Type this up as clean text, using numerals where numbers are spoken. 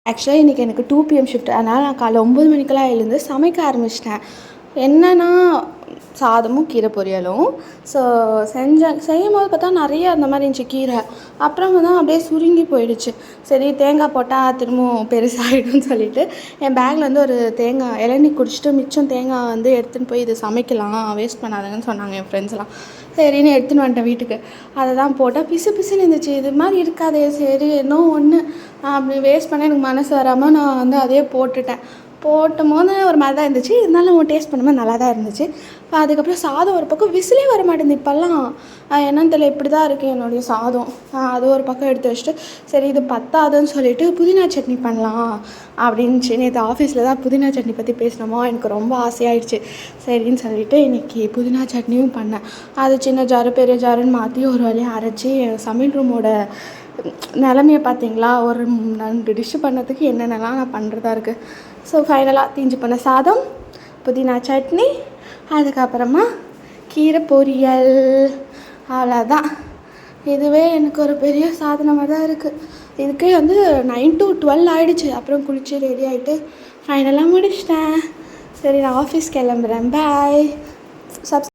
ஆக்சுவலாக இன்றைக்கி எனக்கு 2 PM ஷிஃப்ட். அதனால் நான் காலைல 9 மணிக்கெல்லாம் எழுந்து சமைக்க ஆரம்பிச்சிட்டேன். என்னென்னா சாதமும் கீரை பொரியலும். ஸோ செய்யும்போது பார்த்தா நிறைய அந்த மாதிரி இருந்துச்சு கீரை. அப்புறம் தான் அப்படியே சுருங்கி போயிடுச்சு. சரி தேங்காய் போட்டால் திரும்பவும் பெருசாகிடும்னு சொல்லிவிட்டு என் பேக்கில் வந்து ஒரு தேங்காய் இளநீ குடிச்சிட்டு மிச்சம் தேங்காய் வந்து எடுத்துன்னு போய் இது சமைக்கலாம், வேஸ்ட் பண்ணாதங்கன்னு சொன்னாங்க என் ஃப்ரெண்ட்ஸ்லாம். சரின்னு எடுத்துன்னு வந்துட்டேன் வீட்டுக்கு. அதை தான் போட்டால் பிசு பிசுன்னு இருந்துச்சு. இது மாதிரி இருக்காதே, சரி இன்னும் ஒன்று அப்படி வேஸ்ட் பண்ண எனக்கு மனசு வராமல் நான் வந்து அதையே போட்டுட்டேன். போட்டும்போது ஒரு மாதிரி தான் இருந்துச்சு. இருந்தாலும் டேஸ்ட் பண்ணும்போது நல்லா தான் இருந்துச்சு. அதுக்கப்புறம் சாதம் ஒரு பக்கம் விசிலே வர மாட்டேங்குது இப்போல்லாம். என்னன்னு தெரியல, இப்படி தான் இருக்குது என்னுடைய சாதம். அது ஒரு பக்கம் எடுத்து வச்சுட்டு சரி இது பத்தாதுன்னு சொல்லிவிட்டு புதினா சட்னி பண்ணலாம் அப்படின்னுச்சு. நேற்று ஆஃபீஸில் தான் புதினா சட்னி பற்றி பேசினோமா, எனக்கு ரொம்ப ஆசையாயிடுச்சு. சரின்னு சொல்லிவிட்டு இன்றைக்கி புதினா சட்னியும் பண்ணேன். அது சின்ன ஜாரு பெரிய ஜாருன்னு மாற்றி ஒரு வழியாக அரைச்சி சமையல் ரூமோட நிலமையை பார்த்தீங்களா, ஒரு 2 டிஷ்ஷு பண்ணதுக்கு என்னென்னலாம் நான் பண்ணுறதா இருக்குது. ஸோ ஃபைனலாக தீஞ்சு பண்ண சாதம், புதினா சட்னி, அதுக்கப்புறமா கீரை பொரியல். அவ்வளோதான். இதுவே எனக்கு ஒரு பெரிய சாதனமாக தான் இருக்குது. இதுக்கே வந்து 9 to 12 ஆகிடுச்சு. அப்புறம் குளித்து ரெடி ஆகிட்டு ஃபைனலாக முடிச்சிட்டேன். சரி நான் ஆஃபீஸ் கிளம்புறேன். பாய்.